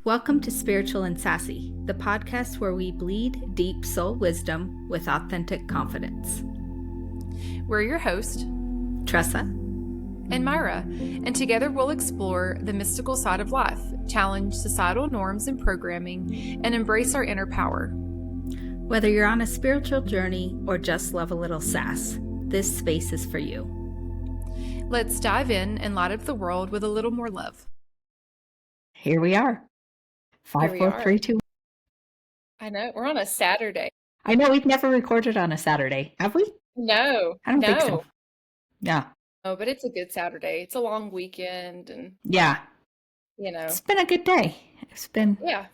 Welcome to Spiritual and Sassy, the podcast where we bleed deep soul wisdom with authentic confidence. We're your host, Tressa and Myra, and together we'll explore the mystical side of life, challenge societal norms and programming, and embrace our inner power. Whether you're on a spiritual journey or just love a little sass, this space is for you. Let's dive in and light up the world with a little more love. Here we are. 5, 4, 3, 2. I know. We're on a Saturday. I know we've never recorded on a Saturday, have we? No. I don't think so. Yeah. Oh, but it's a good Saturday. It's a long weekend and Yeah. It's been a good day. Yeah.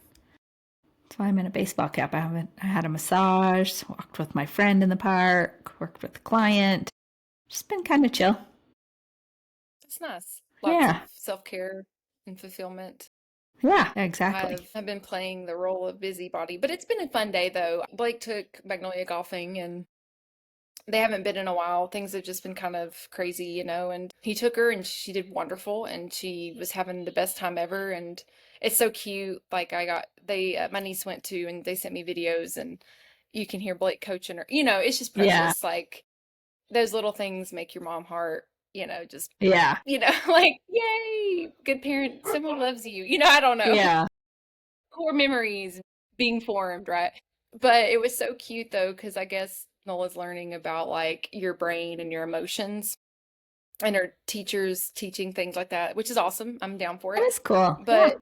That's why I'm in a baseball cap. I had a massage, walked with my friend in the park, worked with a client. Just been kind of chill. It's nice. Lots Yeah. of self-care and fulfillment. Yeah, exactly. I've been playing the role of busybody, but it's been a fun day though. Blake took Magnolia golfing and they haven't been in a while. Things have just been kind of crazy, and he took her and she did wonderful and she was having the best time ever. And it's so cute. Like my niece went to, and they sent me videos and you can hear Blake coaching her, it's just precious. Yeah. Like those little things make your mom heart, just, Yeah. like, yay, good parent, someone loves you, I don't know. Yeah. Core memories being formed, right? But it was so cute though, because I guess Nola's learning about like your brain and your emotions, and her teachers teaching things like that, which is awesome. I'm down for it. That is cool. But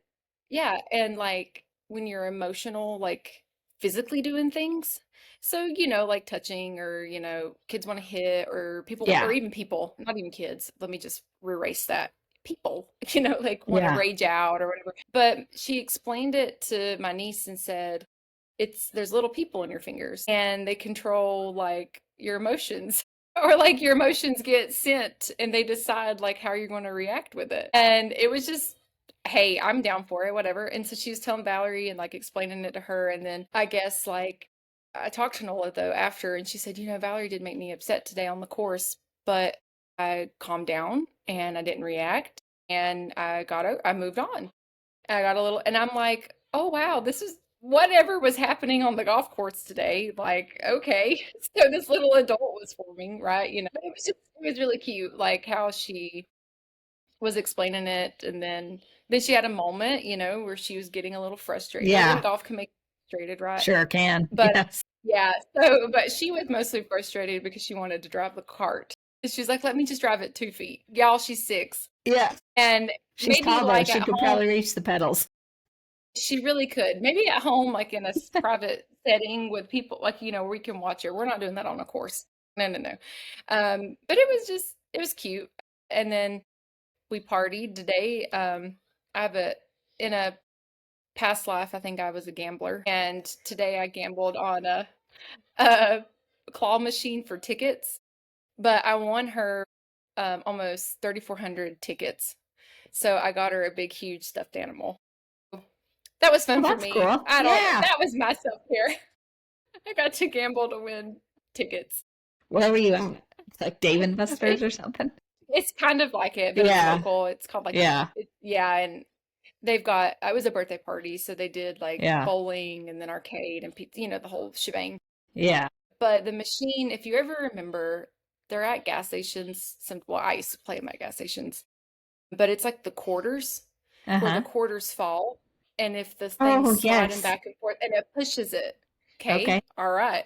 yeah, and like when you're emotional, like physically doing things. So, like touching or, kids want to hit or people, or even people, not even kids. Let me just erase that. People, like want to rage out or whatever. But she explained it to my niece and said, there's little people in your fingers and they control like your emotions. Or like your emotions get sent and they decide like how you're going to react with it. And it was just, hey, I'm down for it, whatever. And so she was telling Valerie and like explaining it to her. And then I guess like I talked to Nola though after, and she said, Valerie did make me upset today on the course, but I calmed down and I didn't react and I moved on. And I got a little, and I'm like, oh wow, this is whatever was happening on the golf course today. Like, okay, so this little adult was forming, right? It was really cute, like how she was explaining it, and then she had a moment, where she was getting a little frustrated. Yeah. And golf can make you frustrated, right? Sure can. But yes. Yeah, but she was mostly frustrated because she wanted to drive the cart. She's like, let me just drive it 2 feet. Y'all, she's 6. Yeah. And she's maybe tall, like she could probably reach the pedals. She really could. Maybe at home, like in a private setting with people, like, where we can watch her. We're not doing that on a course. No. But it was cute. And then we partied today. In a past life, I think I was a gambler. And today I gambled on a claw machine for tickets. But I won her almost 3,400 tickets. So I got her a big, huge stuffed animal. That was fun for me. Cool. I don't know. That was my self-care. I got to gamble to win tickets. Where were you at? It's like Dave & Buster's or something? It's kind of like it, but it's local. It's called like and they've got, it was a birthday party, so they did like bowling and then arcade and the whole shebang. Yeah. But the machine, if you ever remember, they're at gas stations. I used to play them at gas stations, but it's like the quarters where the quarters fall. And if the thing's sliding back and forth and it pushes it. Okay. All right.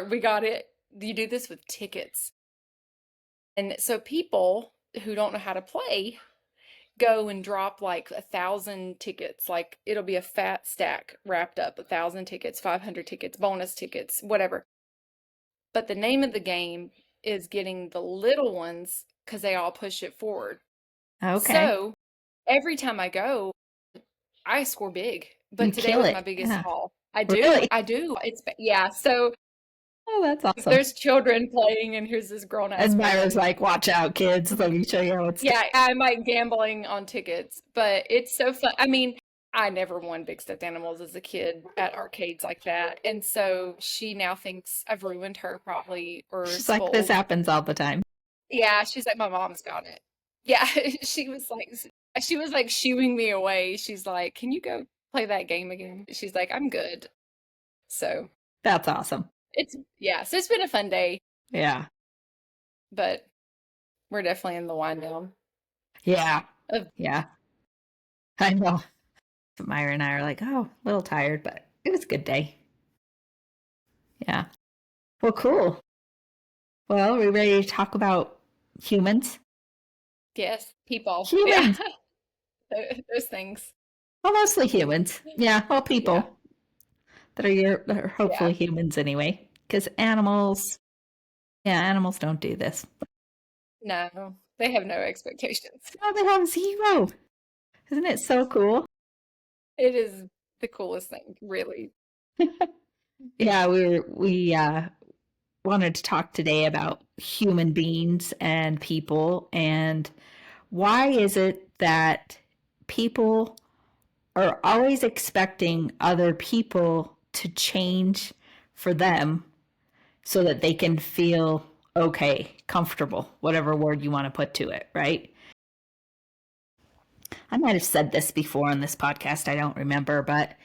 We got it. You do this with tickets. And so people who don't know how to play go and drop like 1,000 tickets. Like it'll be a fat stack wrapped up, 1,000 tickets, 500 tickets, bonus tickets, whatever. But the name of the game is getting the little ones because they all push it forward. Okay. So every time I go, I score big, but today was my biggest haul. I do. Really? I do. So. Oh, that's awesome. There's children playing, and here's this grown-ass. And Myra's like, watch out, kids. Let me show you how it's. Yeah, I'm like gambling on tickets, but it's so fun. I mean, I never won big stuffed animals as a kid at arcades like that. And so she now thinks I've ruined her probably, or she's spoiled. Like, this happens all the time. Yeah, she's like, my mom's got it. Yeah, she was like, She was like shooing me away. She's like, "Can you go play that game again?" She's like, "I'm good." So That's awesome. it's yeah, so it's been a fun day, Yeah. but we're definitely in the wind down Yeah. of Yeah. I know. Myra and I are like, oh, a little tired, but it was a good day. Yeah. Well, cool. Well, are we ready to talk about humans? yes, people. Yeah. Humans. Those things. Well, mostly humans. Yeah. Well, Yeah. people that are Yeah. hopefully humans anyway. Because animals, yeah, animals don't do this. No, they have no expectations. No, they have zero. Isn't it so cool? It is the coolest thing, really. Yeah, we wanted to talk today about human beings and people and why is it that people are always expecting other people to change for them so that they can feel okay, comfortable, whatever word you want to put to it, right? I might have said this before on this podcast, I don't remember, but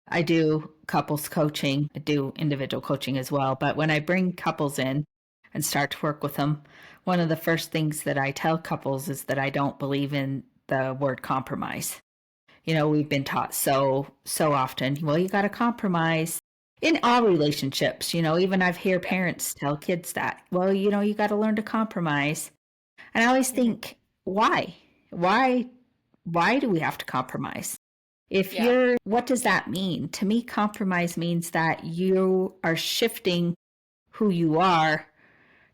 I do couples coaching. I do individual coaching as well. But when I bring couples in and start to work with them, one of the first things that I tell couples is that I don't believe in the word compromise. You know, we've been taught so often, well, you got to compromise in all relationships. You know, even I've heard Yeah. parents tell kids that, well, you know, you got to learn to compromise. And I always Hmm. think, why? Why why do we have to compromise? If Yeah. you're, what does that mean? To me, compromise means that you are shifting who you are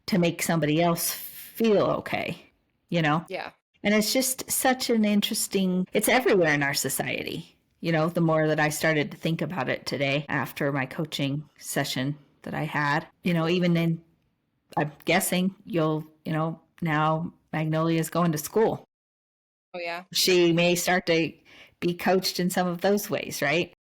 to make somebody else feel okay, you know? Yeah. And it's just such an interesting, it's everywhere in our society. You know, the more that I started to think about it today after my coaching session that I had, you know, even in, I'm guessing you know, now Magnolia's going to school. Oh, yeah. She may start to be coached in some of those ways, right?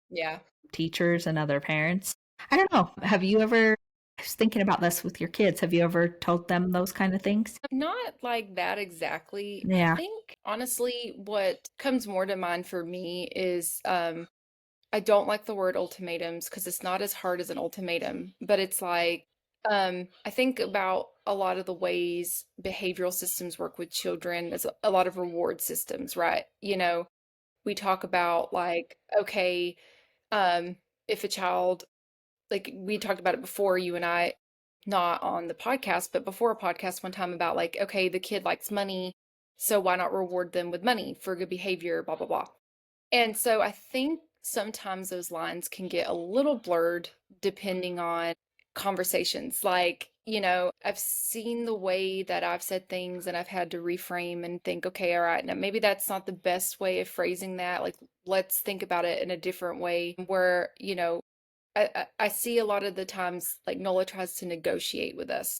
Yeah. Teachers and other parents. I don't know. Have you ever, I was thinking about this with your kids. Have you ever told them those kind of things? Not like that exactly. I Yeah. think honestly, what comes more to mind for me is I don't like the word ultimatums because it's not as hard as an ultimatum, but it's like I think about a lot of the ways behavioral systems work with children as a lot of reward systems, right? You know, we talk about like, okay, um, if a child, like we talked about it before, you and I, not on the podcast, but before a podcast one time about like, okay, the kid likes money, so why not reward them with money for good behavior, blah, blah, blah. And so I think sometimes those lines can get a little blurred depending on conversations. Like, you know, I've seen the way that I've said things and I've had to reframe and think, okay, all right, now maybe that's not the best way of phrasing that. Like, let's think about it in a different way where, you know, I see a lot of the times like Nola tries to negotiate with us.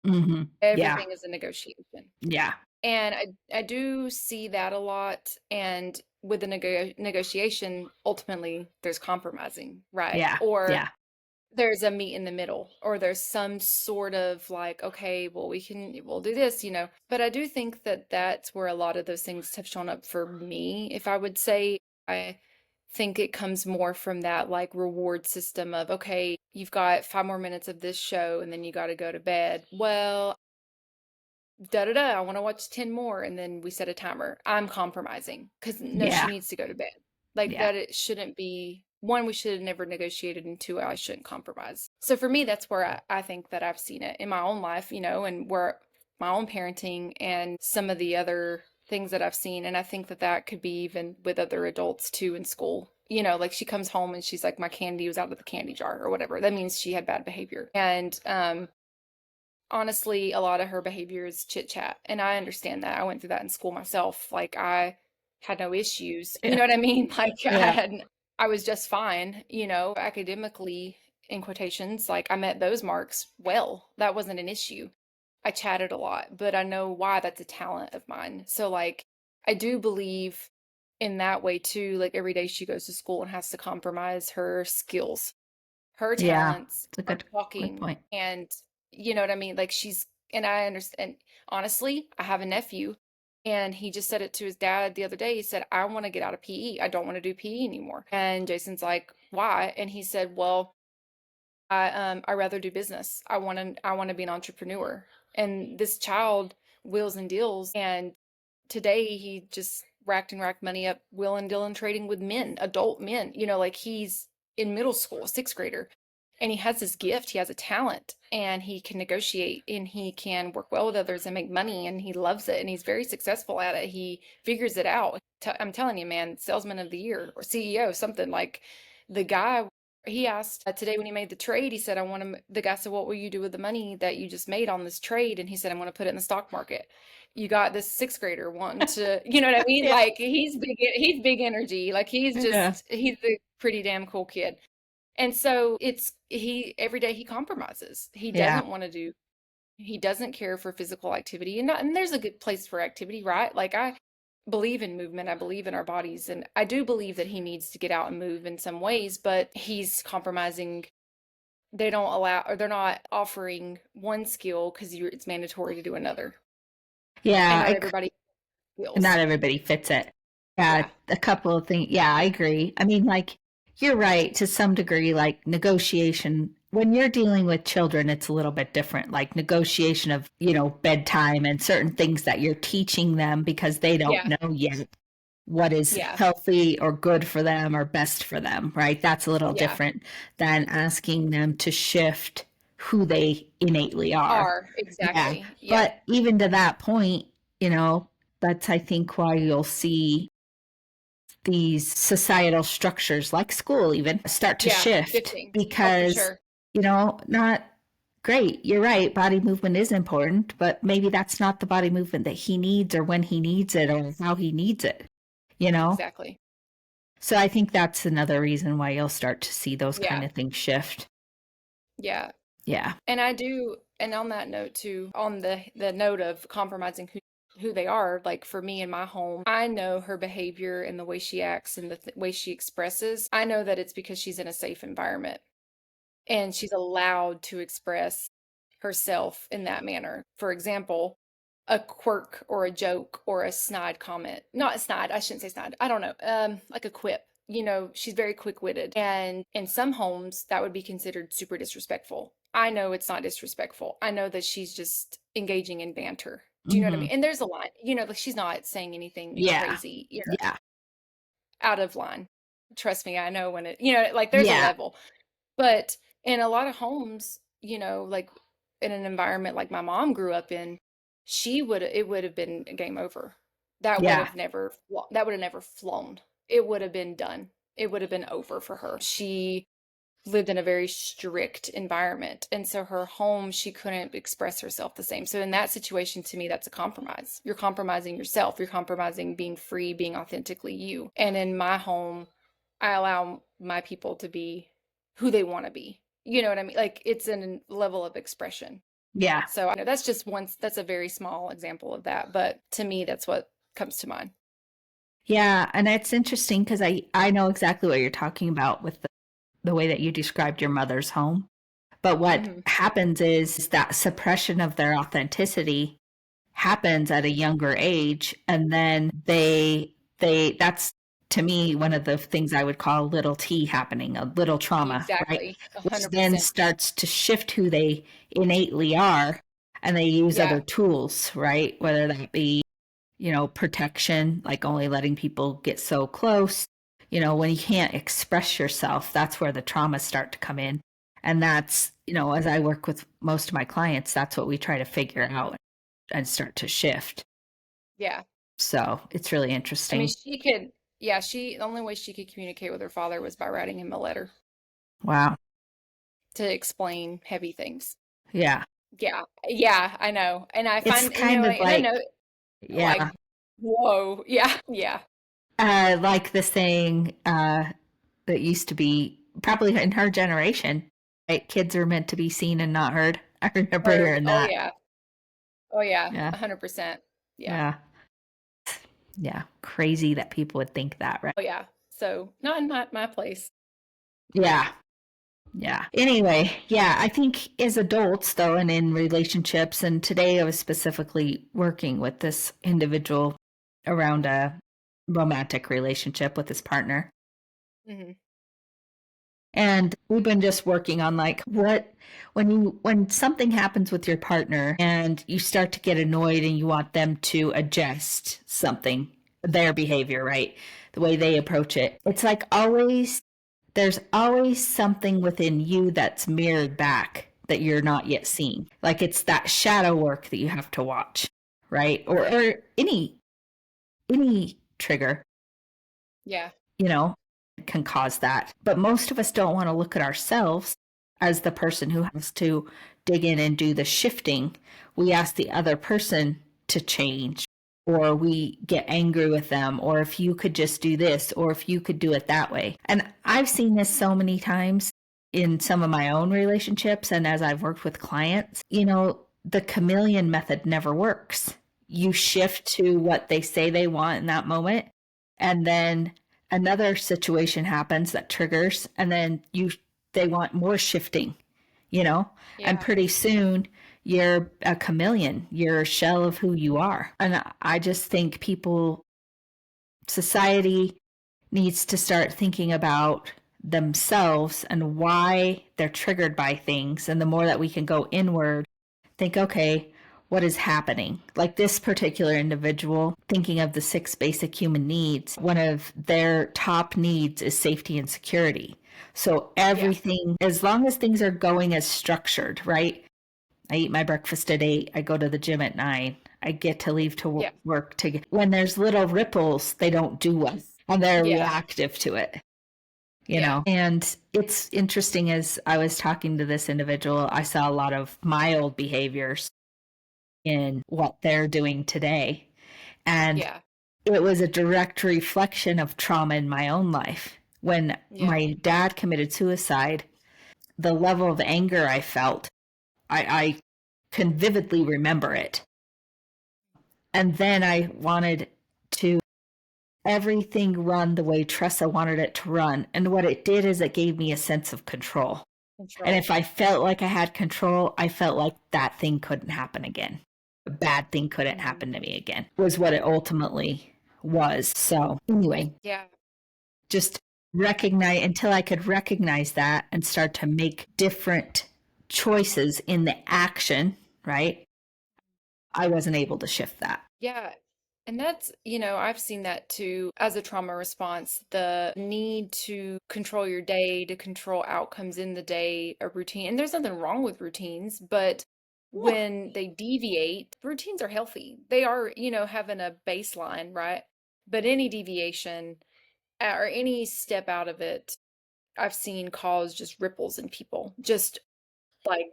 Hmm. Yeah. Everything is a negotiation. Yeah. And I do see that a lot. And with the negotiation, ultimately, there's compromising, right? Yeah. Or Yeah. there's a meet in the middle, or there's some sort of like, okay, well, we'll do this, you know. But I do think that that's where a lot of those things have shown up for me. If I would say, I think it comes more from that like reward system of, okay, you've got 5 more minutes of this show and then you got to go to bed. Well, da da da, I want to watch 10 more. And then we set a timer. I'm compromising because no, she Yeah. needs to go to bed. Like Yeah. that, it shouldn't be one, we should have never negotiated, and two, I shouldn't compromise. So for me, that's where I think that I've seen it in my own life, you know, and where my own parenting and some of the other things that I've seen. And I think that that could be even with other adults too in school. You know, like she comes home and she's like, my candy was out of the candy jar or whatever. That means she had bad behavior. And honestly, a lot of her behavior is chit chat. And I understand that. I went through that in school myself. Like I had no issues. You Yeah. know what I mean? Like Yeah. I was just fine, you know, academically in quotations, like I met those marks well. That wasn't an issue. I chatted a lot, but I know why that's a talent of mine. So like I do believe in that way too. Like every day she goes to school and has to compromise her skills, her Yeah. talents It's a are good talking, point. and you know what I mean? Like she's, and I understand, honestly, I have a nephew And he just said it to his dad the other day. He said, I want to get out of PE. I don't want to do PE anymore. And Jason's like, why? And he said, well, I rather do business. I want to be an entrepreneur. And this child wheels and deals. And today he just racked money up, wheel and dealing trading with men, adult men. Like he's in middle school, sixth grader. And he has this gift, he has a talent, and he can negotiate and he can work well with others and make money, and he loves it and he's very successful at it. He figures it out. I'm telling you, man, salesman of the year or CEO, something like the guy. He asked today when he made the trade, he said, the guy said, what will you do with the money that you just made on this trade? And he said, I'm going to put it in the stock market. You got this sixth grader wanting to, you know what I mean? Yeah. Like he's big energy. Like Yeah. he's a pretty damn cool kid. And so he every day he compromises. Yeah. He doesn't care for physical activity, and there's a good place for activity, right? Like I believe in movement. I believe in our bodies, and I do believe that he needs to get out and move in some ways, but he's compromising. They don't allow, or they're not offering one skill because it's mandatory to do another. And Yeah. not everybody Not feels. everybody fits it. Yeah, Yeah. a couple of things. Yeah, I agree. I mean, like, you're right to some degree, like negotiation. When you're dealing with children, it's a little bit different, like negotiation of, bedtime and certain things that you're teaching them because they don't Yeah. know yet what is Yeah. healthy or good for them or best for them, right? That's a little Yeah. different than asking them to shift who they innately are. Are Yeah. exactly. Yeah. But even to that point, you know, that's, I think, why you'll see these societal structures like school even start to Yeah. shift Shifting. Oh, for because, sure. not great. You're right. Body movement is important, but maybe that's not the body movement that he needs or when he needs it or how he needs it, you know? Exactly. So I think that's another reason why you'll start to see those kind Yeah. of things shift. Yeah. Yeah. And I do, and on that note too, on the note of compromising who they are, like for me in my home, I know her behavior and the way she acts and the way she expresses. I know that it's because she's in a safe environment and she's allowed to express herself in that manner. For example, a quirk or a joke or a snide comment. Not a snide, I shouldn't say snide. I don't know. Like a quip. She's very quick-witted. And in some homes that would be considered super disrespectful. I know it's not disrespectful. I know that she's just engaging in banter. Do you know what I Hmm. mean? And there's a line. Like she's not saying anything Yeah. crazy, Yeah. out of line. Trust me, I know when like there's a Yeah. level. But in a lot of homes, like in an environment like my mom grew up in, it would have been game over. Yeah. That would have never flown. It would have been done. It would have been over for her. She lived in a very strict environment. And so her home, she couldn't express herself the same. So in that situation, to me, that's a compromise. You're compromising yourself. You're compromising being free, being authentically you. And in my home, I allow my people to be who they want to be. You know what I mean? Like it's a level of expression. Yeah. So I know that's a very small example of that. But to me, that's what comes to mind. Yeah. And it's interesting because I know exactly what you're talking about with the way that you described your mother's home. But what Hmm. happens is that suppression of their authenticity happens at a younger age. And then that's to me one of the things I would call little t happening, a little trauma, right? Exactly. Which then 100%. starts to shift who they innately are. And they use other Yeah. tools, right? Whether that be protection, like only letting people get so close. When you can't express yourself, that's where the traumas start to come in. And that's, as I work with most of my clients, that's what we try to figure out and start to shift. Yeah. So it's really I mean, interesting. the only way she could communicate with her father was by writing him a letter Wow. to explain heavy things. Yeah. Yeah. Yeah, I know. And I It's find, kind of and I like, know, like, yeah, whoa. Yeah. Yeah. like the saying that used to be probably in her generation, right? Kids are meant to be seen and not heard. I remember Heard. hearing Oh, that. yeah. Oh, yeah. Yeah. 100%. Yeah. Yeah. Yeah, crazy that people would think that, right? Oh, yeah. So not my place. Yeah. Yeah. Anyway, yeah, I think as adults, though, and in relationships, and today I was specifically working with this individual around a romantic relationship with his partner. Hmm. And we've been just working on like when something happens with your partner and you start to get annoyed and you want them to adjust something, their behavior, right? The way they approach it. It's like always there's always something within you that's mirrored back that you're not yet seeing. Like it's that shadow work that you have to watch, right? Right. Or any trigger, Yeah. you know, can cause that. But most of us don't want to look at ourselves as the person who has to dig in and do the shifting. We ask the other person to change, or we get angry with them, or if you could just do this, or if you could do it that way. And I've seen this so many times in some of my own relationships. And as I've worked with clients, the chameleon method never works. You shift to what they say they want in that moment, and then another situation happens that triggers, and then they want more shifting, and Yeah. pretty soon you're a chameleon, you're a shell of who you are. And I just think society needs to start thinking about themselves and why they're triggered by things. And the more that we can go inward, think, okay, what is happening? Like this particular individual, thinking of the 6 basic human needs, one of their top needs is safety and security. So Yeah. everything, as long as things are going as structured, right? I eat my breakfast at 8, I go to the gym at 9. I get to leave to Yeah. work to get, when there's little ripples, they don't do well and they're Yeah. reactive to it, Yeah. And it's interesting as I was talking to this individual, I saw a lot of my old behaviors in what they're doing today. And Yeah. it was a direct reflection of trauma in my own life. When Yeah. my dad committed suicide, the level of anger I felt, I can vividly remember it. And then I wanted to everything run the way Tressa wanted it to run. And what it did is it gave me a sense of control. And Control. if I felt like I had control, I felt like that thing couldn't happen again. A bad thing couldn't Hmm. happen to me again, was what it ultimately was. So, anyway, Yeah. just recognize until I could recognize that and start to make different choices in the action, right? I wasn't able to shift that. Yeah. And that's, I've seen that too as a trauma response, the need to control your day, to control outcomes in the day, a routine. And there's nothing wrong with routines, but Yeah. when they deviate, routines are healthy. They are, having a baseline, right? But any deviation or any step out of it, I've seen cause just ripples in people, just like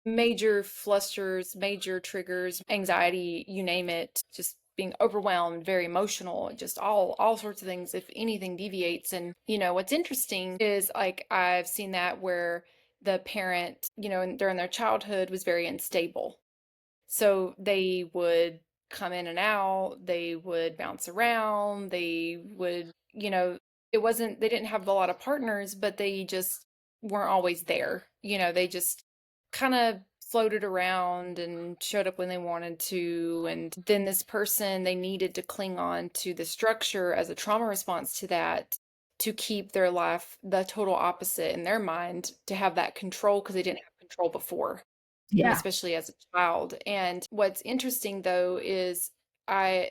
major flusters, major triggers, anxiety, you name it, just being overwhelmed, very emotional, just all sorts of things if anything deviates. And what's interesting is like I've seen that where the parent, during their childhood was very unstable. So they would come in and out, they would bounce around, they would, it wasn't, they didn't have a lot of partners, but they just weren't always there. They just kind of floated around and showed up when they wanted to. And then this person, they needed to cling on to the structure as a trauma response to that to keep their life the total opposite in their mind, to have that control because they didn't have control before, and Yeah. especially as a child. And what's interesting though is I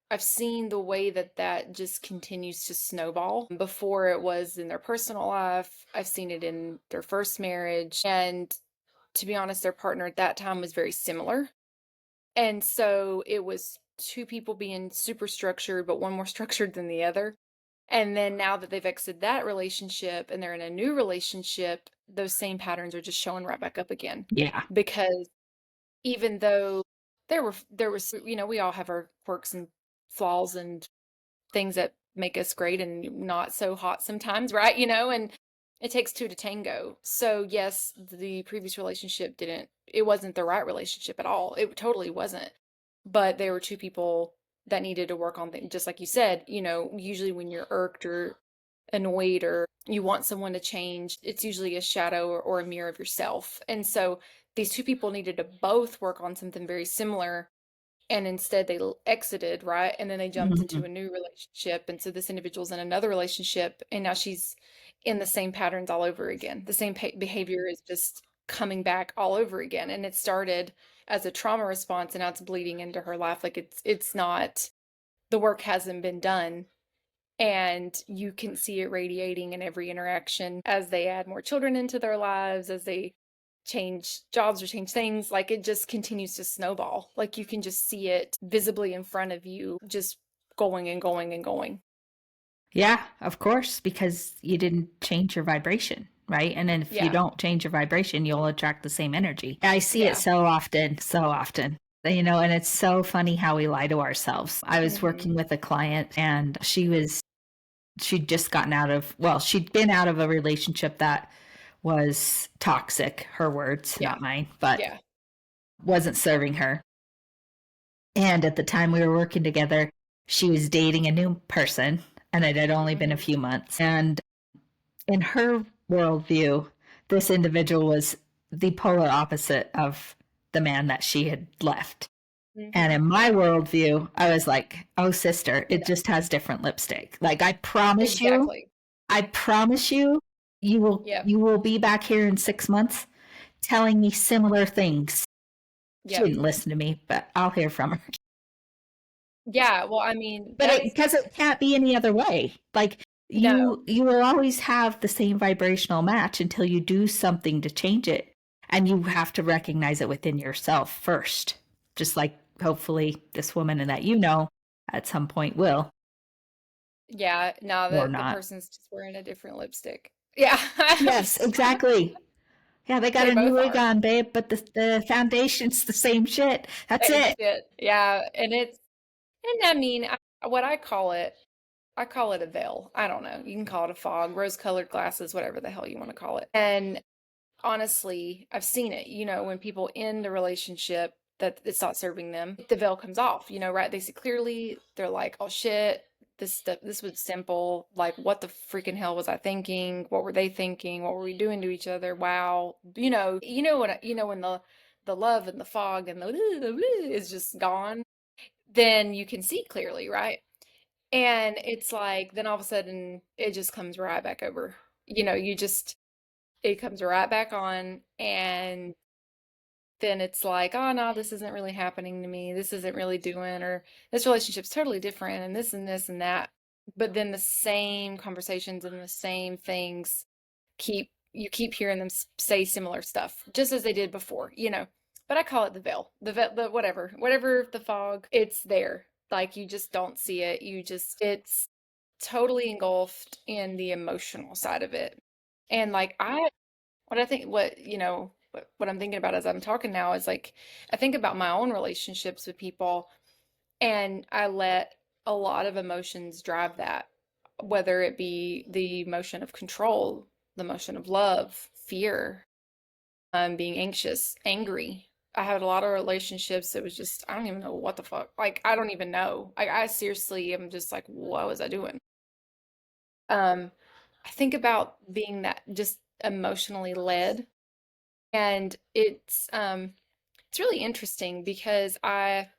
I've seen the way that that just continues to snowball. Before it was in their personal life, I've seen it in their first marriage, and to be honest, their partner at that time was very similar. And so it was two people being super structured, but one more structured than the other. And then now that they've exited that relationship and they're in a new relationship, those same patterns are just showing right back up again. Yeah. Because even though there was, we all have our quirks and flaws and things that make us great and not so hot sometimes, right? And it takes two to tango. So yes, the previous relationship didn't, it wasn't the right relationship at all. It totally wasn't. But they were two people that needed to work on things. Just like you said, usually when you're irked or annoyed or you want someone to change, it's usually a shadow or a mirror of yourself. And so these two people needed to both work on something very similar, and instead they exited, right? And then they jumped into Mhm. a new relationship. And so this individual's in another relationship, and now she's in the same patterns all over again. The same behavior is just coming back all over again. And it started as a trauma response, and now it's bleeding into her life. Like it's not, the work hasn't been done. And you can see it radiating in every interaction as they add more children into their lives, as they change jobs or change things. Like it just continues to snowball. Like you can just see it visibly in front of you, just going and going and going. Yeah, of course, because you didn't change your vibration, right? And then if you Yeah. don't change your vibration, you'll attract the same energy. I see it Yeah. so often, so often. And it's so funny how we lie to ourselves. I was Hmm. working with a client and she'd just gotten out of, well, she'd been out of a relationship that was toxic, her words, Yeah. not mine, but Yeah. wasn't serving her. And at the time we were working together, she was dating a new person and it had only been a Hmm. few months. And in her worldview, this individual was the polar opposite of the man that she had left. And Hmm. in my worldview, I was like, oh, sister, it Yeah. just has different lipstick. Like, Exactly. I promise you, Yep. you will be back here in 6 months telling me similar things. She Yep. didn't listen to me, but I'll hear from her. Yeah. Well, I mean, But it because it can't be any other way. Like no. you will always have the same vibrational match until you do something to change it. And you have to recognize it within yourself first. Just like hopefully this woman and that you know at some point will Yeah. No, or the not. person's just wearing a different lipstick. Yeah. Yes, exactly. Yeah, they got They a new both wig are. on, babe, but the foundation's the same shit. That's Same it. shit. Yeah. And I mean, what I call it a veil. I don't know. You can call it a fog, rose-colored glasses, whatever the hell you want to call it. And honestly, I've seen it, when people end a relationship that it's not serving them, the veil comes off, right? They see clearly, they're like, oh shit, this was simple. Like, what the freaking hell was I thinking? What were they thinking? What were we doing to each other? Wow. When the love and the fog and the is just gone, then you can see clearly, right? And it's like, then all of a sudden it just comes right back over. It comes right back on, and then it's like, oh no, this isn't really happening to me. This isn't really doing, or this relationship's totally different, and this and that. But then the same conversations and the same things you keep hearing them say similar stuff, just as they did before. But I call it the veil, the whatever the fog, it's there. Like you just don't see it. It's totally engulfed in the emotional side of it. And like what I think, what I'm thinking about as I'm talking now is like, I think about my own relationships with people, and I let a lot of emotions drive that, whether it be the emotion of control, the emotion of love, fear, being anxious, angry. I had a lot of relationships that was just, I don't even know what the fuck. Like, I don't even know. I seriously am just like, what was I doing? Um, I think about being that just emotionally led, and it's really interesting because I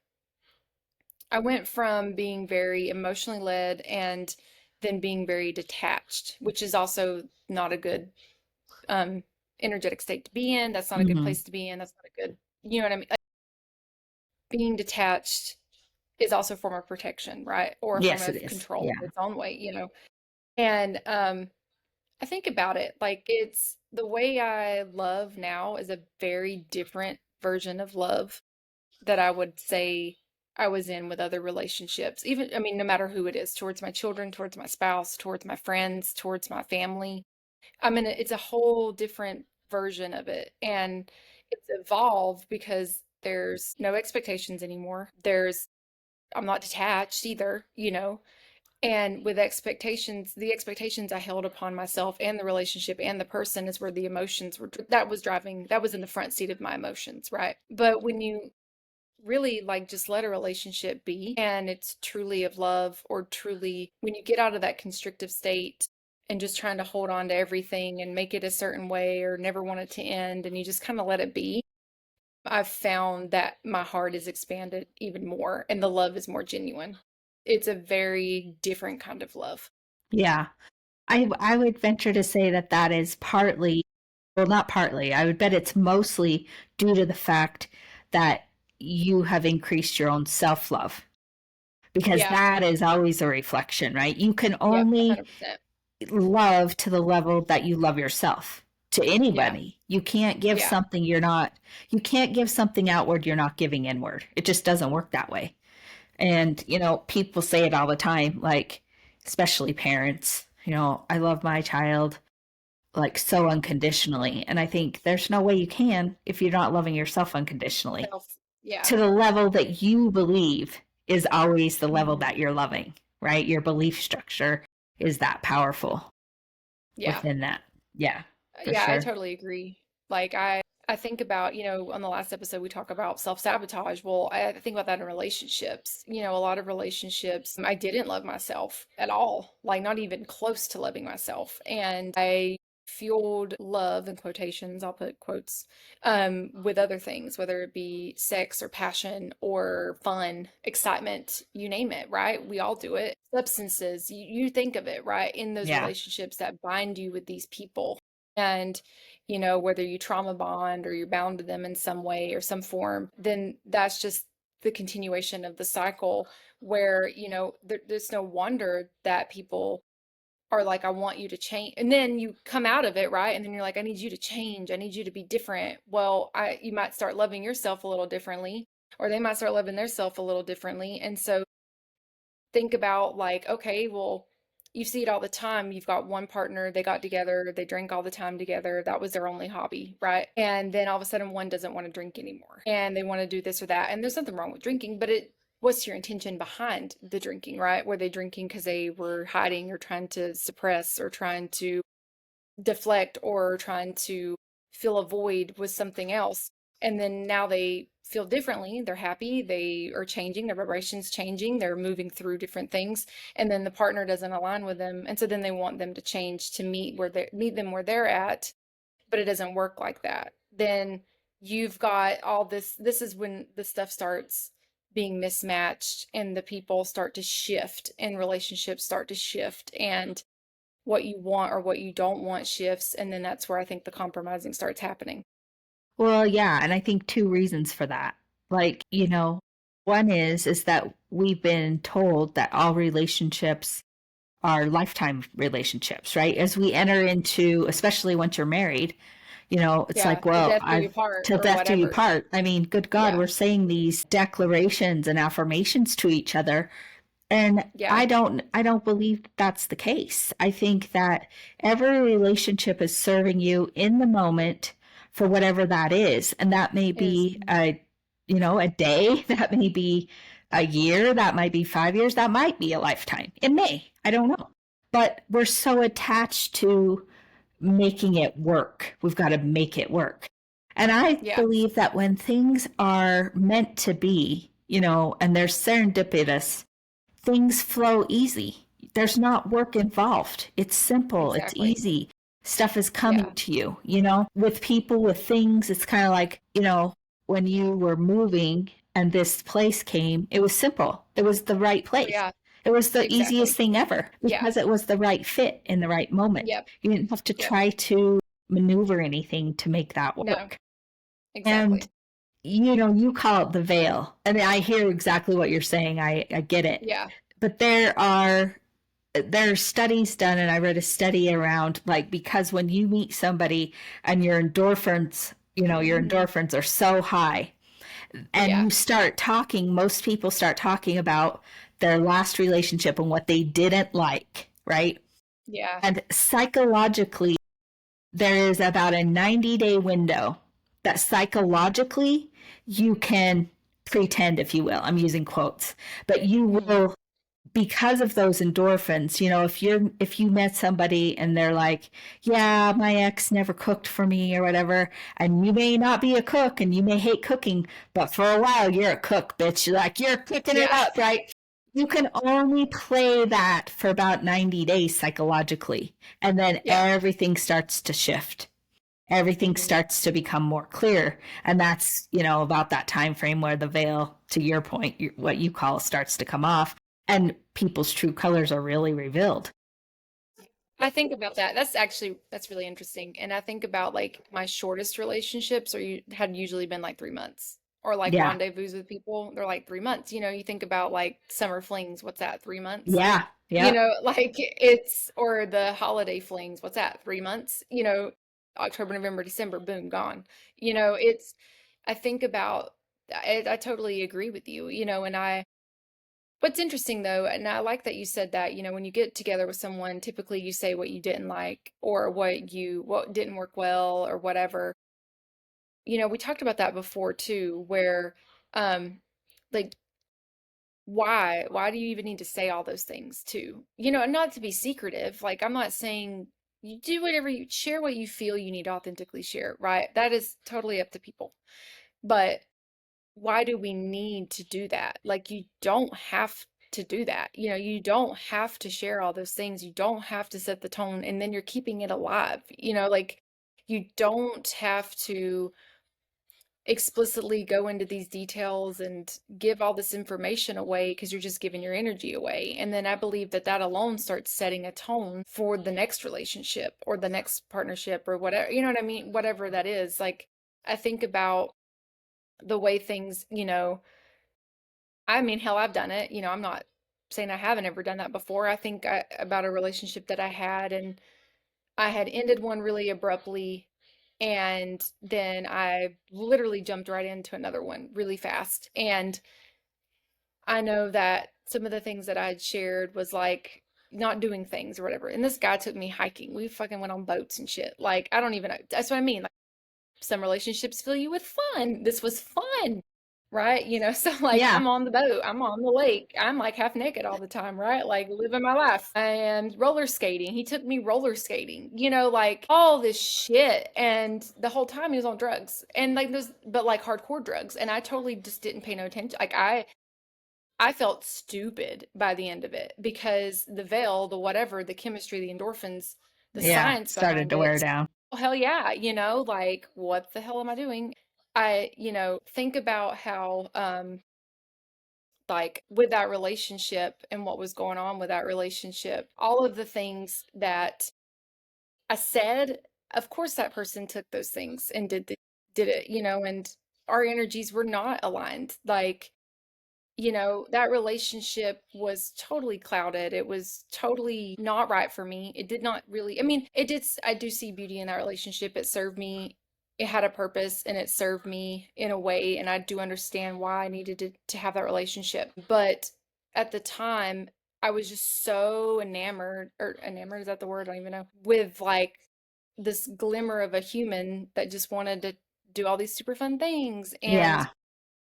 went from being very emotionally led and then being very detached, which is also not a good um energetic state to be in. That's not a good Hmm. place to be in. That's not a good, you know what I mean? Like, being detached is also a form of protection, right? Or a form Yes, it of is. control Yeah. in its own way. And I think about it like it's the way I love now is a very different version of love that I would say I was in with other relationships. Even, I mean, no matter who it is, towards my children, towards my spouse, towards my friends, towards my family. It's a whole different version of it. And it's evolved because there's no expectations anymore. I'm not detached either. And with expectations, the expectations I held upon myself and the relationship and the person is where the emotions that was in the front seat of my emotions, right? But when you really like just let a relationship be and it's truly of love, or truly when you get out of that constrictive state and just trying to hold on to everything and make it a certain way or never want it to end, and you just kind of let it be, I've found that my heart is expanded even more and the love is more genuine. It's a very different kind of love. Yeah. I would venture to say that that is partly, well, not partly, I would bet it's mostly due to the fact that you have increased your own self love, because Yeah. that is always a reflection, right? You can Yep. only 100%. love to the level that you love yourself to Yeah. anybody. You can't give Yeah. something you're not, you can't give something outward you're not giving inward. It just doesn't work that way. And, people say it all the time, like, especially parents, I love my child like so unconditionally. And I think there's no way you can if you're not loving yourself unconditionally Self. Yeah. to the level that you believe is always the level Hmm. that you're loving, right? Your belief structure is that powerful Yeah. within that. Yeah, for Yeah, I sure. totally agree. Like I think about, on the last episode we talk about self-sabotage. Well, I think about that in relationships. A lot of relationships, I didn't love myself at all, like not even close to loving myself. And I fueled love in quotations, I'll put quotes, with other things, whether it be sex or passion or fun, excitement, you name it, right? We all do it. Substances, you think of it, right? In those Yeah. relationships that bind you with these people. And, whether you trauma bond or you're bound to them in some way or some form, then that's just the continuation of the cycle where, there's no wonder that people are like, I want you to change. And then you come out of it, right? And then you're like, I need you to change. I need you to be different. Well, you might start loving yourself a little differently, or they might start loving themselves a little differently. And so think about like, okay, well, you see it all the time. You've got one partner, they got together, they drank all the time together. That was their only hobby, right? And then all of a sudden one doesn't want to drink anymore and they want to do this or that. And there's nothing wrong with drinking, but what's your intention behind the drinking, right? Were they drinking because they were hiding or trying to suppress or trying to deflect or trying to fill a void with something else? And then now they feel differently. They're happy. They are changing. Their vibrations changing. They're moving through different things. And then the partner doesn't align with them. And so then they want them to change to meet them where they're at, but it doesn't work like that. Then you've got all this. This is when the stuff starts being mismatched and the people start to shift and relationships start to shift and what you want or what you don't want shifts. And then that's where I think the compromising starts happening. Well, yeah, and I think two reasons for that. Like, one is that we've been told that all relationships are lifetime relationships, right? As we enter into, especially once you're married, it's Yeah, like, till well, death do you I've part till or death do you whatever. part. I mean, good God, Yeah. we're saying these declarations and affirmations to each other. And Yeah. I don't believe that's the case. I think that every relationship is serving you in the moment for whatever that is. And that may Is be a day, that may be a year, that might be 5 years, that might be a lifetime. It may. I don't know. But we're so attached to making it work. We've got to make it work. And I yeah. believe that when things are meant to be, and they're serendipitous, things flow easy. There's not work involved. It's simple, it's Exactly. easy. Stuff is coming Yeah. to you. With people, with things, it's kind of like, when you were moving and this place came, it was simple. It was the right Oh place. yeah. It was the easiest Exactly. thing ever Yeah. because it was the right fit in the right moment. Yep. You didn't have to Yep. try to maneuver anything to make that No. work. And Exactly. you call it the veil. And I hear exactly what you're saying. I get it. Yeah. But there are studies done, and I read a study around like because when you meet somebody and your Hmm. endorphins are so high, and Yeah. you start talking, most people start talking about their last relationship and what they didn't like, right? Yeah. And psychologically, there is about a 90-day window that psychologically you can pretend, if you will. I'm using quotes, but you Hmm. will, because of those endorphins. If you met somebody and they're like, yeah, my ex never cooked for me or whatever, and you may not be a cook and you may hate cooking, but for a while you're a cook, bitch. You're cooking it Yeah. up, right? You can only play that for about 90 days psychologically, and then Yeah. everything starts to shift. Everything Hmm. starts to become more clear, and that's, about that time frame where the veil, to your point, what you call, starts to come off, and people's true colors are really revealed. I think about that. That's really interesting. And I think about like my shortest relationships had usually been like 3 months. Or like Yeah. rendezvous with people, they're like 3 months. You think about like summer flings, what's that, 3 months? Yeah. Yep. Like or the holiday flings, what's that, 3 months? October, November, December, boom, gone. I think about, I totally agree with you, and what's interesting though, and I like that you said that, when you get together with someone, typically you say what you didn't like or what didn't work well or whatever. We talked about that before too, where um like why do you even need to say all those things too? And not to be secretive. Like I'm not saying you do whatever you share what you feel you need to authentically share, right? That is totally up to people. But why do we need to do that? Like, you don't have to do that. You don't have to share all those things. You don't have to set the tone and then you're keeping it alive. Like you don't have to explicitly go into these details and give all this information away because you're just giving your energy away. And then I believe that that alone starts setting a tone for the next relationship or the next partnership or whatever, you know what I mean? Whatever that is. Like, I think about the way things, I mean, hell, I've done it. I'm not saying I haven't ever done that before. I think about a relationship that I had, and I had ended one really abruptly, and then I literally jumped right into another one really fast. And I know that some of the things that I had shared was like not doing things or whatever. And this guy took me hiking. We fucking went on boats and shit. Like, I don't even know. That's what I mean. Like, some relationships fill you with fun. This was fun, right? So like Yeah. I'm on the boat, I'm on the lake, I'm like half naked all the time, right? Like living my life. And roller skating. He took me roller skating, like all this shit. And the whole time he was on drugs. And like this, but like hardcore drugs. And I totally just didn't pay no attention. Like I felt stupid by the end of it because the veil, the whatever, the chemistry, the endorphins, the Yeah. science Started behind to wear it. down. Oh, hell yeah, like what the hell am I doing? Think about how like with that relationship and what was going on with that relationship, all of the things that I said, of course that person took those things and did it, and our energies were not aligned. Like that relationship was totally clouded. It was totally not right for me. It did not really, I mean, I do see beauty in that relationship. It served me, it had a purpose and it served me in a way. And I do understand why I needed to have that relationship. But at the time, I was just so enamored, is that the word? I don't even know. With like this glimmer of a human that just wanted to do all these super fun things. And Yeah.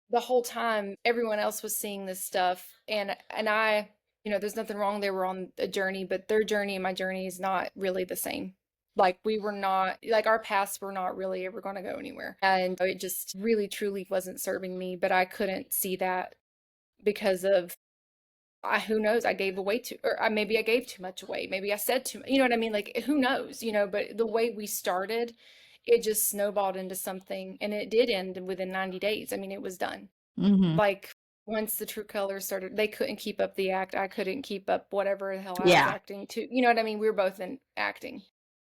the whole time everyone else was seeing this stuff, and I, there's nothing wrong, they were on a journey, but their journey and my journey is not really the same. Like we were not, like our paths were not really ever going to go anywhere, and it just really truly wasn't serving me. But I couldn't see that because of, who knows, I gave away too, or maybe I gave too much away, maybe I said too much, you know what I mean? Like who knows, but the way we started, it just snowballed into something, and it did end within 90 days. I mean, it was done. Hmm. Like once the true colors started, they couldn't keep up the act. I couldn't keep up whatever the hell I was Yeah. acting to. You know what I mean? We were both in acting.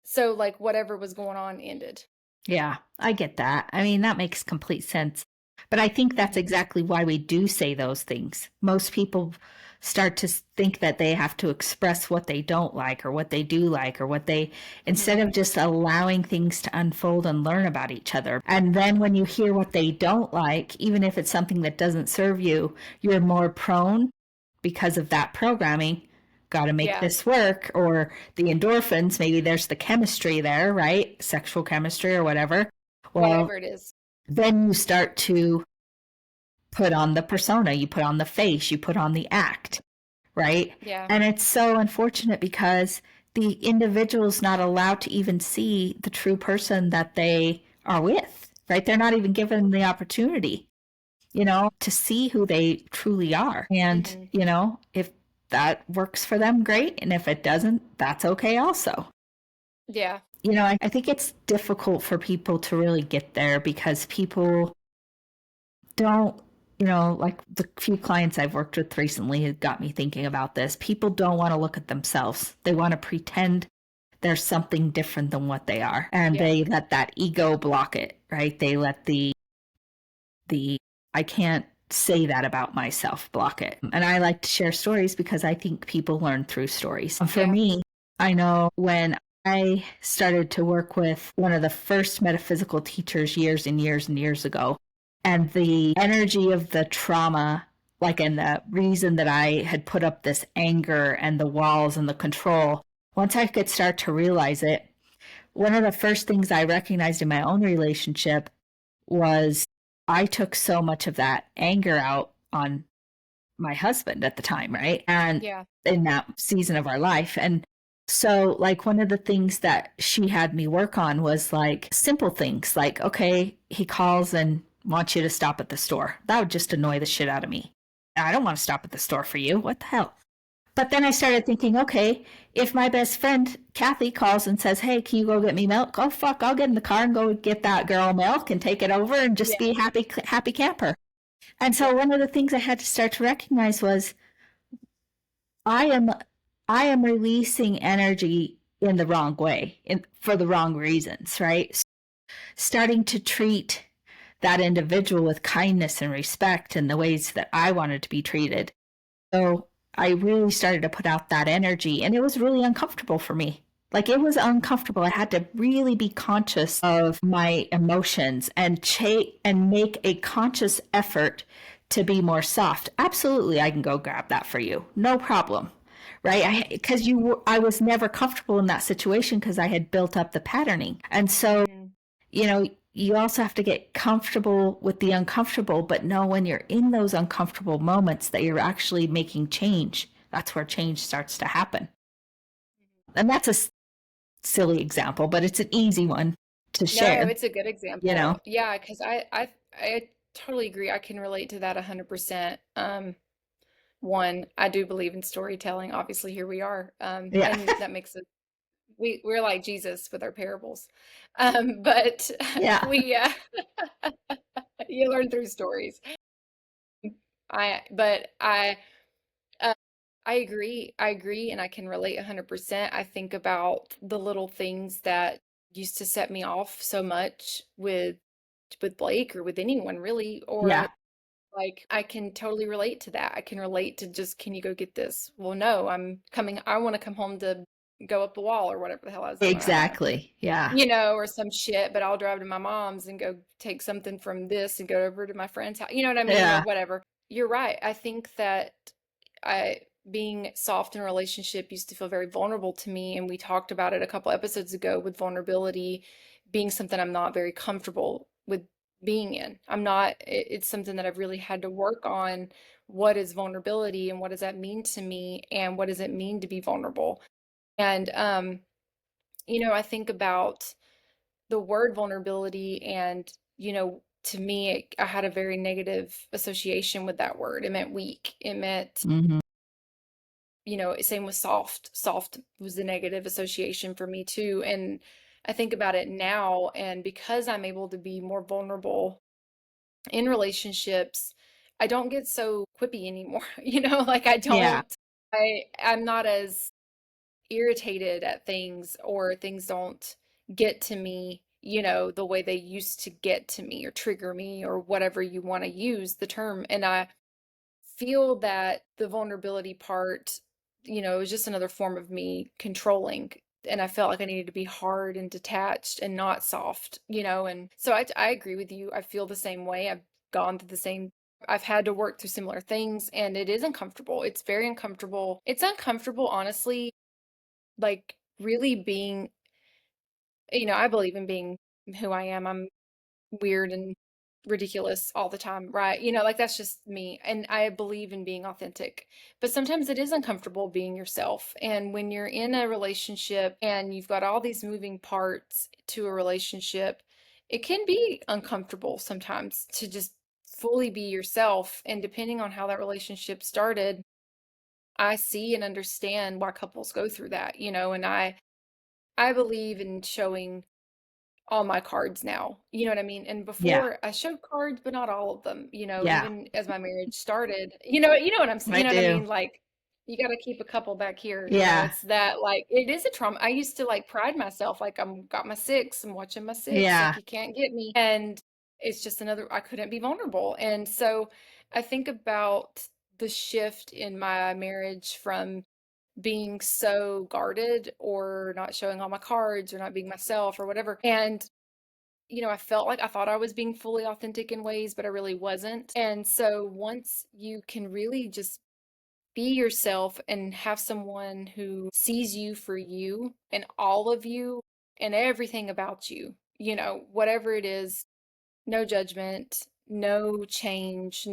So like whatever was going on ended. Yeah, I get that. I mean, that makes complete sense. But I think that's Hmm. exactly why we do say those things. Most people start to think that they have to express what they don't like or what they do like or Hmm. instead of just allowing things to unfold and learn about each other. And then when you hear what they don't like, even if it's something that doesn't serve you, you're more prone because of that programming, got to make Yeah, this work, or the endorphins, maybe there's the chemistry there, right? Sexual chemistry or whatever. Well, whatever it is. then you start to put on the persona, you put on the face, you put on the act, right? Yeah. And it's so unfortunate because the individual's not allowed to even see the true person that they are with, right? They're not even given the opportunity. to see who they truly are. And, Mm-hmm. if that works for them, great. And if it doesn't, that's okay also. Yeah. I think it's difficult for people to really get there because people don't, like the few clients I've worked with recently have got me thinking about this. People don't want to look at themselves. They want to pretend there's something different than what they are. And Yeah. they let that ego block it, right? They let the I can't say that about myself block it. And I like to share stories because I think people learn through stories. For Yeah. me, I know when I started to work with one of the first metaphysical teachers years and years and years ago, and the energy of the trauma, like, and the reason that I had put up this anger and the walls and the control, once I could start to realize it, one of the first things I recognized in my own relationship was I took so much of that anger out on my husband at the time, right? And Yeah. in that season of our life. And so, like, one of the things that she had me work on was like simple things like, okay, he calls and wants you to stop at the store. That would just annoy the shit out of me. I don't want to stop at the store for you. What the hell? But then I started thinking, okay, if my best friend Kathy calls and says, "Hey, can you go get me milk?" Oh fuck, I'll get in the car and go get that girl milk and take it over and just Yeah. be a happy camper. And Yeah. so one of the things I had to start to recognize was I am I am releasing energy in the wrong way, for the wrong reasons, right? Starting to treat that individual with kindness and respect in the ways that I wanted to be treated. So I really started to put out that energy, and it was really uncomfortable for me. Like, it was uncomfortable. I had to really be conscious of my emotions and make a conscious effort to be more soft. Absolutely, I can go grab that for you. No problem. Right? Because I was never comfortable in that situation because I had built up the patterning. And so, Mm-hmm. you also have to get comfortable with the uncomfortable, but know when you're in those uncomfortable moments that you're actually making change. That's where change starts to happen. And that's a silly example, but it's an easy one to No, share, it's a good you know? example. Yeah, because I totally agree. I can relate to that 100%. One, I do believe in storytelling. Obviously, here we are. Yeah. And that makes it we're like Jesus with our parables. But Yeah. we you learn through stories. But uh, I agree. I agree, and I can relate 100%. I think about the little things that used to set me off so much with Blake or with anyone really, or Yeah. like I can totally relate to that. I can relate to just, can you go get this? Well, no, I'm coming. I want to come home to go up the wall or whatever the hell I was doing. I don't know. Exactly. Yeah. Or some shit, but I'll drive to my mom's and go take something from this and go over to my friend's house. You know what I mean? Or Yeah. whatever. You're right. I think that I being soft in a relationship used to feel very vulnerable to me. And we talked about it a couple episodes ago with vulnerability being something I'm not very comfortable with being in. It's something that I've really had to work on. What is vulnerability and what does that mean to me? And what does it mean to be vulnerable? And, I think about the word vulnerability and, to me, I had a very negative association with that word. It meant weak. It meant, Hmm. same with soft. Soft was the negative association for me too. And I think about it now, and because I'm able to be more vulnerable in relationships, I don't get so quippy anymore. Like Yeah. I'm not as irritated at things, or things don't get to me, the way they used to get to me or trigger me or whatever you want to use the term. And I feel that the vulnerability part, is just another form of me controlling. And I felt like I needed to be hard and detached and not soft, and so I agree with you. I feel the same way. I've had to work through similar things, and it is uncomfortable. It's very uncomfortable. It's uncomfortable, honestly, like really being, I believe in being who I am. I'm weird and ridiculous all the time, right? Like that's just me. And I believe in being authentic. But sometimes it is uncomfortable being yourself. And when you're in a relationship and you've got all these moving parts to a relationship, it can be uncomfortable sometimes to just fully be yourself. And depending on how that relationship started, I see and understand why couples go through that, and I believe in showing all my cards now. You know what I mean? And Yeah. before I showed cards, but not all of them, Yeah. even as my marriage started. You know what I'm saying? I You know what I do. mean? Like you got to keep a couple back here. Yeah. It's that like it is a trauma. I used to like pride myself like I'm got my six, I'm watching my six, like Yeah. you can't get me. And it's just another I couldn't be vulnerable. And so I think about the shift in my marriage from being so guarded or not showing all my cards or not being myself or whatever. And, I felt like I thought I was being fully authentic in ways, but I really wasn't. And so once you can really just be yourself and have someone who sees you for you and all of you and everything about you, whatever it is, no judgment, no change,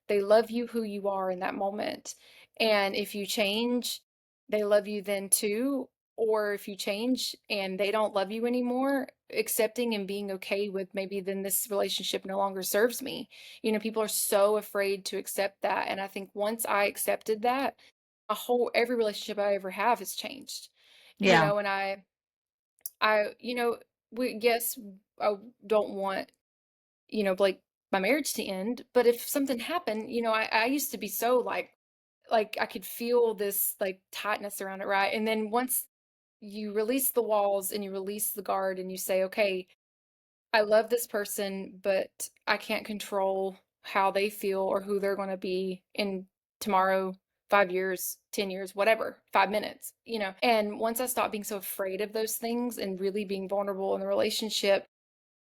they love you who you are in that moment. And if you change, they love you then too. Or if you change and they don't love you anymore, accepting and being okay with maybe then this relationship no longer serves me. People are so afraid to accept that. And I think once I accepted that, every relationship I ever have has changed. Yeah. And yes, I don't want like my marriage to end. But if something happened, I used to be so like I could feel this like tightness around it, right? And then once you release the walls and you release the guard and you say, okay, I love this person, but I can't control how they feel or who they're going to be in tomorrow, 5 years, 10 years, whatever, 5 minutes, And once I stopped being so afraid of those things and really being vulnerable in the relationship,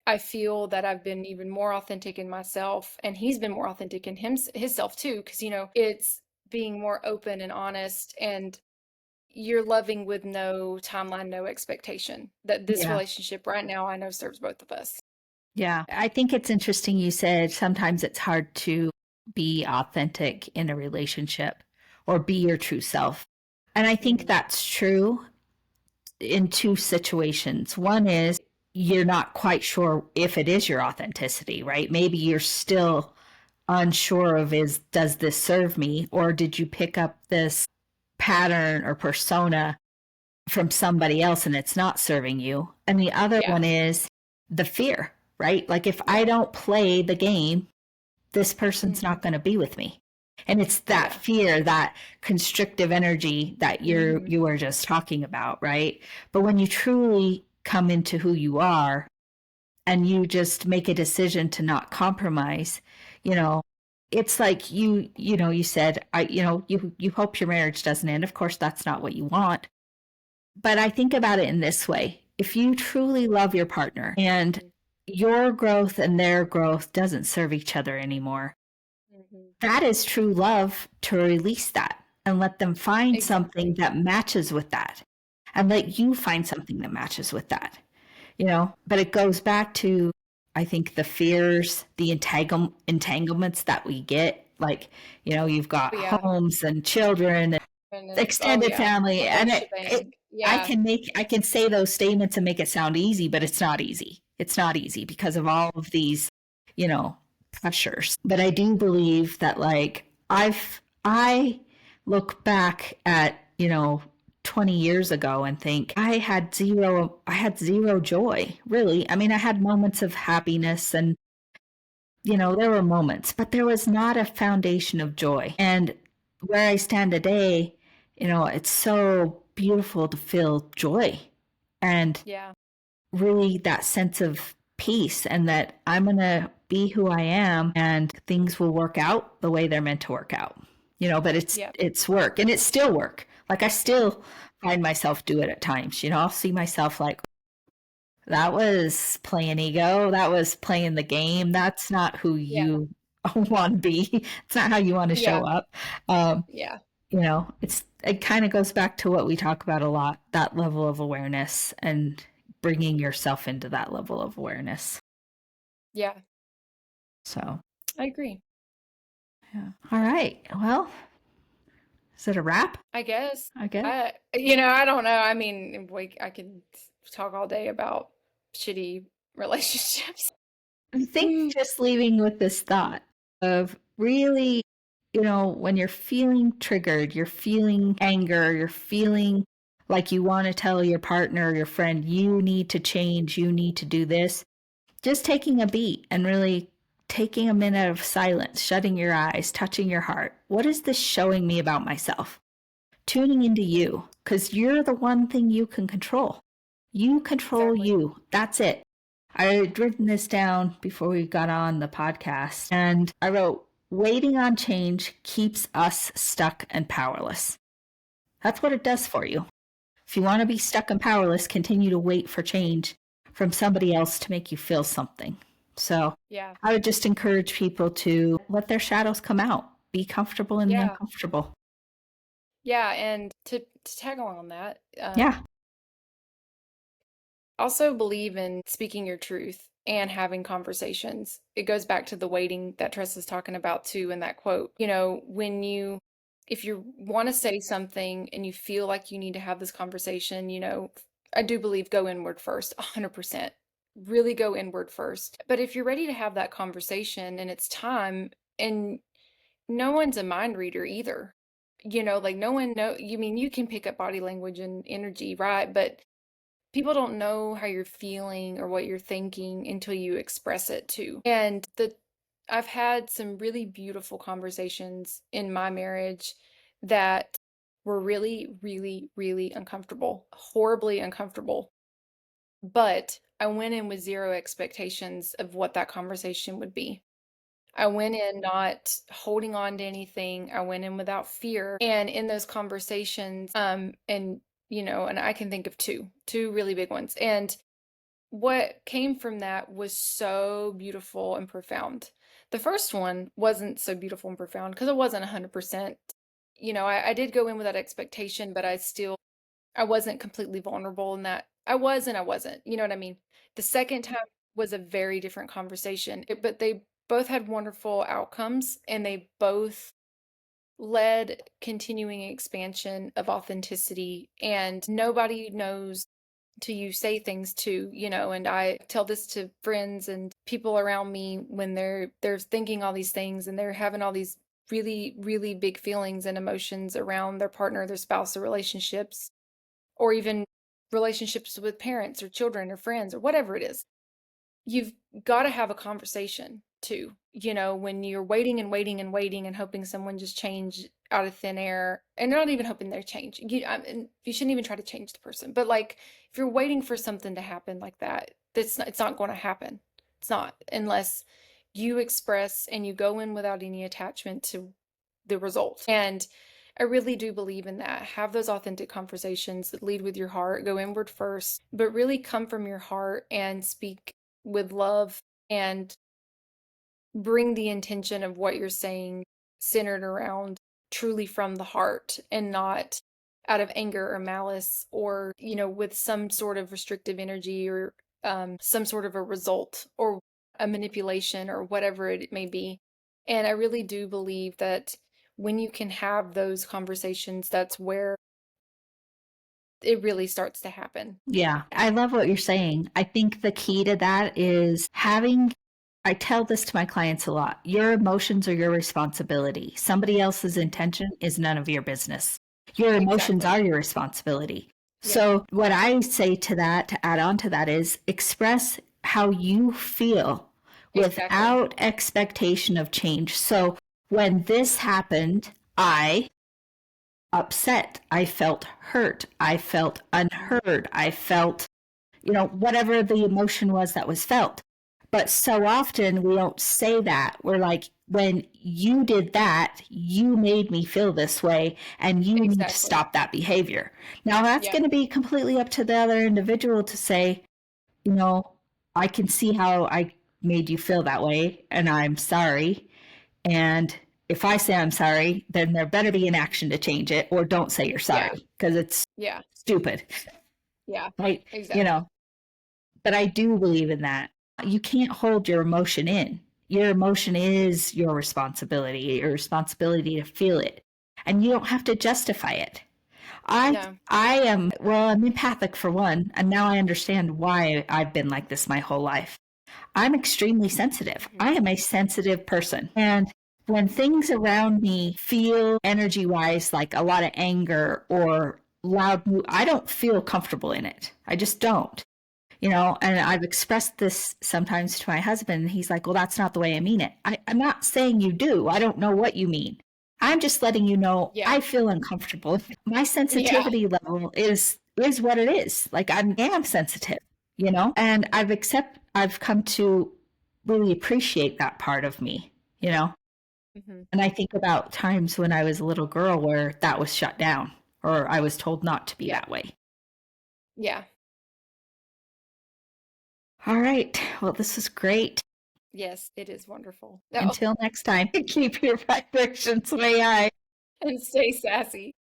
I feel that I've been even more authentic in myself, and he's been more authentic in himself too, because it's being more open and honest, and you're loving with no timeline, no expectation. That this Yeah. relationship right now I know serves both of us. Yeah. I think it's interesting you said sometimes it's hard to be authentic in a relationship or be your true self. And I think Mm-hmm. that's true in two situations. One is you're not quite sure if it is your authenticity, right? Maybe you're still unsure of does this serve me, or did you pick up this pattern or persona from somebody else and it's not serving you? And the other Yeah, one is the fear, right? Like if I yeah, don't play the game, this person's mm-hmm. not going to be with me. And it's that Yeah, fear, that constrictive energy that mm-hmm. you were just talking about, right? But when you truly come into who you are and you just make a decision to not compromise, you know, it's like you said, you hope your marriage doesn't end. Of course, that's not what you want. But I think about it in this way. If you truly love your partner and Mm-hmm. your growth and their growth doesn't serve each other anymore, Mm-hmm. that is true love, to release that and let them find something Exactly. that matches with that and let you find something that matches with that, but it goes back to, I think, the fears, the entanglements that we get, like, you've got Oh yeah, homes and children and goodness. Oh extended yeah, family, the whole and shebang. I Yeah, can say those statements and make it sound easy, but it's not easy. It's not easy because of all of these, you know, pressures. But I do believe that, like, I look back at, 20 years ago and think I had zero joy, really. I mean, I had moments of happiness and, there were moments, but there was not a foundation of joy. And where I stand today, it's so beautiful to feel joy and yeah, really that sense of peace, and that I'm going to be who I am and things will work out the way they're meant to work out. But yeah, it's work, and it's still work. Like I still find myself do it at times. I'll see myself like, that was playing ego. That was playing the game. That's not who yeah, you want to be. It's not how you want to yeah, show up. Um, yeah, it kind of goes back to what we talk about a lot, that level of awareness and bringing yourself into that level of awareness. yeah. So, I agree. yeah. All right. Well, is it a wrap? I guess. I guess. I don't know. I mean, I could talk all day about shitty relationships. I think just leaving with this thought of really, when you're feeling triggered, you're feeling anger, you're feeling like you want to tell your partner or your friend, you need to change, you need to do this, just taking a beat and really taking a minute of silence, shutting your eyes, touching your heart. What is this showing me about myself? Tuning into you, because you're the one thing you can control. You control Exactly. you. That's it. I had written this down before we got on the podcast, and I wrote, waiting on change keeps us stuck and powerless. That's what it does for you. If you want to be stuck and powerless, continue to wait for change from somebody else to make you feel something. So Yeah. I would just encourage people to let their shadows come out, be comfortable in the Yeah. uncomfortable. Yeah. And to tag along on that, Yeah. also believe in speaking your truth and having conversations. It goes back to the waiting that Tress is talking about too in that quote. If you want to say something and you feel like you need to have this conversation, I do believe go inward first, 100%. Really go inward first. But if you're ready to have that conversation and it's time, and no one's a mind reader either. Like no one you can pick up body language and energy, right? But people don't know how you're feeling or what you're thinking until you express it too. And I've had some really beautiful conversations in my marriage that were really, really, really uncomfortable, horribly uncomfortable. But I went in with zero expectations of what that conversation would be. I went in not holding on to anything. I went in without fear. And in those conversations, and I can think of two really big ones. And what came from that was so beautiful and profound. The first one wasn't so beautiful and profound because it wasn't 100%. I did go in with that expectation, but I wasn't completely vulnerable in that. I was and I wasn't. You know what I mean? The second time was a very different conversation, but they both had wonderful outcomes and they both led continuing expansion of authenticity. And nobody knows till you say things to, and I tell this to friends and people around me when they're thinking all these things and they're having all these really, really big feelings and emotions around their partner, their spouse, or relationships, or even relationships with parents or children or friends or whatever it is. You've got to have a conversation too. When you're waiting and waiting and waiting and hoping someone just change out of thin air, and not even hoping they're change. You shouldn't even try to change the person. But like, if you're waiting for something to happen like that, it's not going to happen. It's not unless you express and you go in without any attachment to the result. And I really do believe in that. Have those authentic conversations that lead with your heart, go inward first, but really come from your heart and speak with love and bring the intention of what you're saying centered around truly from the heart and not out of anger or malice or, with some sort of restrictive energy or some sort of a result or a manipulation or whatever it may be. And I really do believe that when you can have those conversations, that's where it really starts to happen. Yeah, I love what you're saying. I think the key to that is I tell this to my clients a lot. Your emotions are your responsibility. Somebody else's intention is none of your business. Your emotions Exactly. are your responsibility. Yeah. So, what I say to that, to add on to that, is express how you feel Exactly. without expectation of change. So, when this happened, I upset. I felt hurt. I felt unheard. I felt, whatever the emotion was that was felt. But so often we don't say that. We're like, when you did that, you made me feel this way, and you need to Exactly. stop that behavior. Now, that's Yeah. going to be completely up to the other individual to say, you know, I can see how I made you feel that way, and I'm sorry. And if I say I'm sorry, then there better be an action to change it, or don't say you're Yeah. sorry because it's Yeah. stupid, Yeah. right? You Exactly. know, but I do believe in that. You can't hold your emotion in. Your emotion is your responsibility to feel it. And you don't have to justify it. I No. I am, well, I'm empathic for one, and now I understand why I've been like this my whole life. I'm extremely sensitive. I am a sensitive person. And when things around me feel energy wise like a lot of anger or loud, I don't feel comfortable in it. I just don't. And I've expressed this sometimes to my husband, and he's like, well, that's not the way I mean it. I'm not saying you do. I don't know what you mean. I'm just letting you know Yeah. I feel uncomfortable. My Yeah. sensitivity level is what it is. Like I am sensitive, and I've come to really appreciate that part of me, Mhm. and I think about times when I was a little girl where that was shut down or I was told not to be Yeah. that way. Yeah. All right. Well, this is great. Yes, it is wonderful. Oh, Until next time, keep your vibrations way high. and stay sassy.